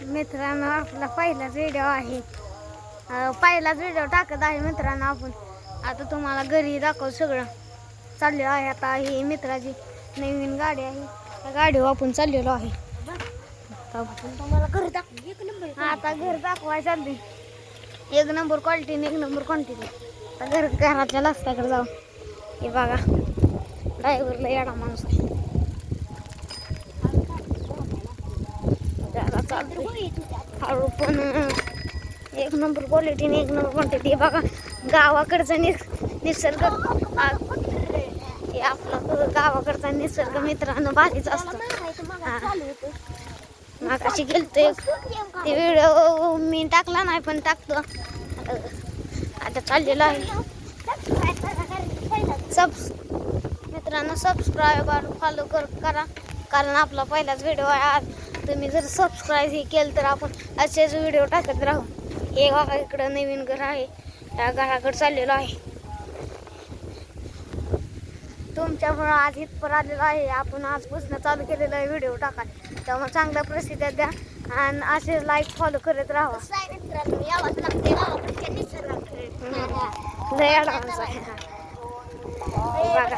मित्रांनो आपला पहिलाच व्हिडिओ आहे. पहिलाच व्हिडिओ टाकत आहे मित्रांनो आपण. आता तुम्हाला घरी दाखव सगळं. चाललो आहे आता ही मित्राची नवीन गाडी आहे. त्या गाडीवर आपण चाललेलो आहे. आता घर दाखवाय चालली. एक नंबर क्वालिटी एक नंबर क्वांटिटी. आता घराच्या रस्त्याकडे जाऊ. हे बघा ड्रायव्हरला येडा माणूस आहे. हळू पण एक नंबर क्वालिटी एक नंबर क्वांटिटी. बघा गावाकडचा निसर्ग आपला गावाकडचा निसर्ग मित्रांनो भारीच असतो. मागाशी गेलते ते व्हिडिओ मी टाकला नाही पण टाकतो आता चाललेला आहे. मित्रांनो सबस्क्राईब फॉलो करा कारण आपला पहिलाच व्हिडिओ आहे. तुम्ही जर सबस्क्राईब हे केलं तर आपण असेच व्हिडिओ टाकत राहू. हे बघा इकडं नवीन घर आहे. त्या घराकडे चाललेलो आहे. तुमच्यामुळं आज इथपर आलेलो आहे. आपण आजपासून चालू केलेला आहे व्हिडिओ टाकायला. त्यामुळे चांगल्या प्रसिद्ध द्या आणि असे लाईक फॉलो करत राहा. बघा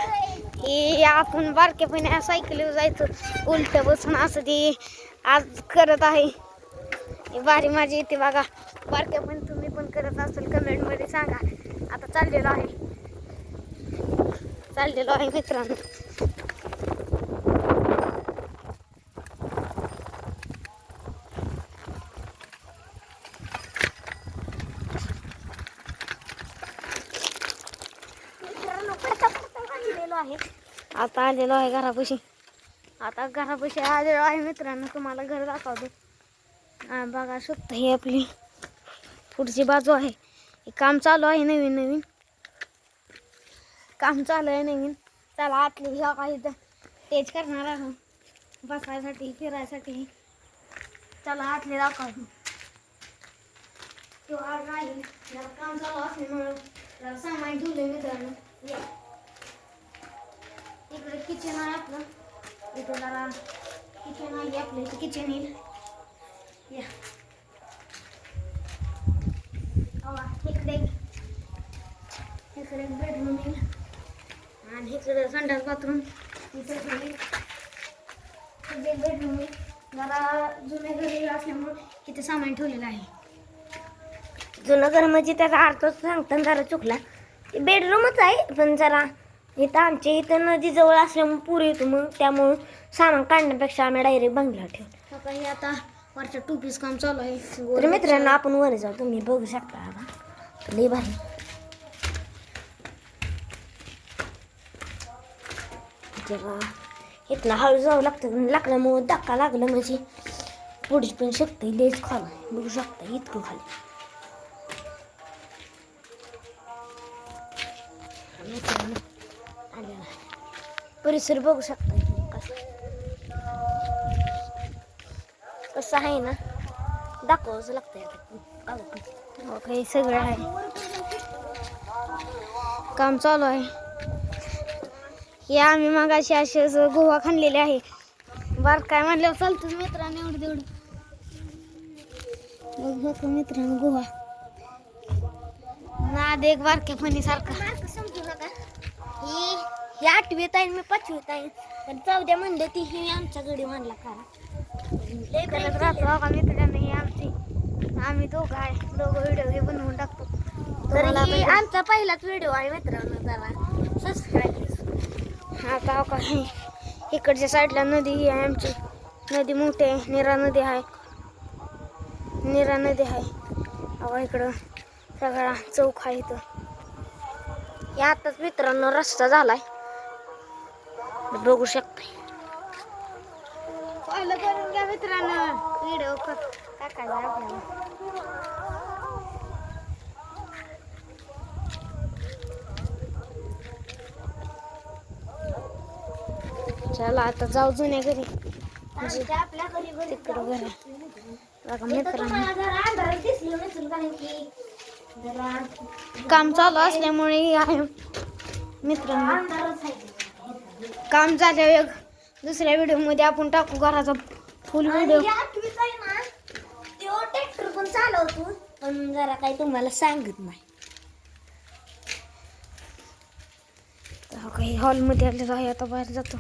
ही आपण बारकेपणे सायकलीवर जायचं उलट बसून असं ती आज करत आहे. ही भारी माझी येते बघा. बारकेपणे तुम्ही पण करत असेल कमेंटमध्ये सांगा. आता चाललेलो आहे मित्रांनो. आता आलेलो आहे घरापाशी. आलेलो आहे मित्रांनो. तुम्हाला घर दाखवतो. बघा स्वतः ही आपली पुढची बाजू आहे. काम चालू आहे नवीन काम चालू आहे नवीन. चला आतली ह्या काही तेच करणार आहोत बसायसाठी फिरायसाठी. चला आतले दाखवतो. काम चालू असल्यामुळं सामान ठेवले मित्रांनो. इकडे किचन आहे आपलं. इथे जरा किचन आहे आपलं. इथे किचन येईल. इकडे बेडरूम येईल आणि इकडे संडास बाथरूम. इथे बेडरूम येईल. जरा जुने घरी असल्यामुळे इथे सामान ठेवलेलं आहे. जुनं घर म्हणजे त्याचा अर्थ सांगताना जरा चुकला. बेडरूमच आहे पण जरा इथं आमच्या इथं नदी जवळ असल्यामुळे पूर येतो. मग त्यामुळं सामान काढण्यापेक्षा आम्ही डायरेक्ट बंगला ठेवतो. काही आता वरच्या 2 पीस काम चालू आहे. तर मित्रांनो आपण वर जाऊ. तुम्ही बघू शकता लई भारी. इथला हळू जावं लागतं. लाकडामुळं धक्का लागला म्हणजे पुढची पण शकते. लेच खाली बघू शकता इतकं खाली. परिसर बघू शकता कसं आहे ना. दाखवावंच लागतंय. काही सगळं आहे. काम चालू आहे. हे आम्ही मगाशी असेच गोवा खाल्लेले आहे. बार काय म्हणल्यावर चालतंच मित्रांनो. एवढं बघू मित्रांनो गोवा नाद एक बारक्या फणीसारखा. समजू नका ही 8वीत आहे मी 5वीत आहे. पण 14 म्हणले ती ही आमच्याकडे म्हणला करत राहतो. बघा मित्रांनो ही आम्ही दोघं व्हिडिओ बनवून टाकतो. तर आमचा पहिलाच व्हिडिओ आहे मित्रांनो. जरा सबस्क्राईब. आता का इकडच्या साईडला नदी ही आहे आमची. नदी मोठी आहे. नीरा नदी आहे. इकडं सगळा चौक आहे. इथं यातच मित्रांनो रस्ता झालाय बघू शकता. फॉलो करून घ्या मित्रांनो. व्हिडिओ टाकायचा आपल्याला. चला आता जाऊ जुन्या घरी. आपल्या घरी तिकडं घर बघा मित्रांनो. काम चालू असल्यामुळे आहे मित्रांनो. काम झाल्यावर दुसऱ्या व्हिडिओ मध्ये आपण टाकू घराचा फुल व्हिडिओ. दाखवतो पण जरा काही तुम्हाला सांगत नाही. काही हॉलमध्ये आलेलो आहे, आता बाहेर जातो.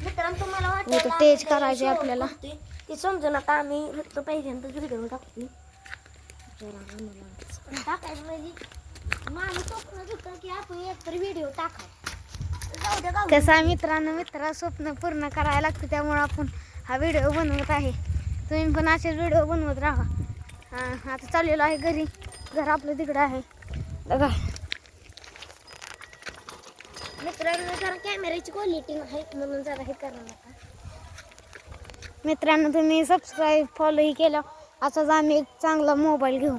मित्रांनो तुम्हाला इथं तेच करायचे आपल्याला. ते समजून आता आम्ही फक्त पहिल्यांदाच व्हिडिओ टाकतो. टाकायचं म्हणजे माझं स्वप्नच होतं की आपण एकतरी व्हिडिओ टाकायचा. कसं आहे मित्रा स्वप्न पूर्ण करायला लागतं, त्यामुळे आपण हा व्हिडिओ बनवत आहे. तुम्ही पण असेच व्हिडिओ बनवत राहा. हां आता चाललेलो आहे घरी. घर आपलं तिकडं आहे बघा. मित्रांनो जरा कॅमेऱ्याची क्वालिटी नाही म्हणून जरा हे करा नका. मित्रांनो तुम्ही सबस्क्राईब फॉलोही केलं, असाच आम्ही एक चांगला मोबाईल घेऊ.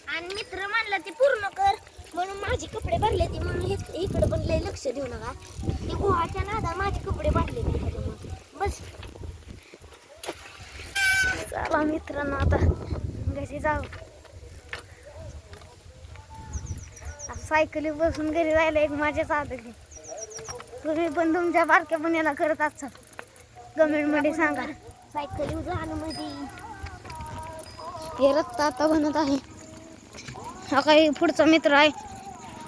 आणि मित्र म्हणला ते पूर्ण कर म्हणून माझे कपडे भरले ते म्हणून इकडे पण लय लक्ष देऊ नका. ते गुहाच्या नादा माझे कपडे भरले बस. चला मित्रांनो आता घरी जाऊ. सायकली बसून घरी जायला एक माझ्याच आता घे. तुम्ही पण तुमच्या बारक्या पुण्याला करत असाल कमेंटमध्ये सांगा. सायकली जाणं मध्ये हे रस्ता आता बनत आहे. हा काही पुढचा मित्र आहे,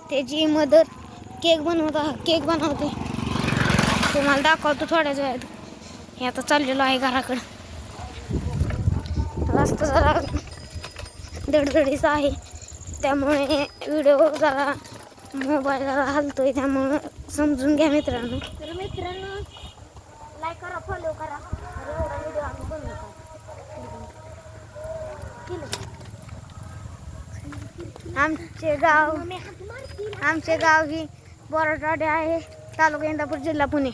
त्याची मदर केक बनवते. तुम्हाला दाखवतो थोड्याच वेळात. हे आता चाललेलो आहे घराकडं. रस्ता जरा दडदडीचा आहे, त्यामुळे व्हिडिओ जरा मोबाईल जरा हलतोय, त्यामुळे समजून घ्या मित्रांनो. तर मित्रांनो लाईक करा, फॉलो करा. आणि एवढा व्हिडिओ आम्ही बनवतो. आमचे गाव ही बोराटवाडी आहे, तालुका इंदापूर, जिल्हा पुणे.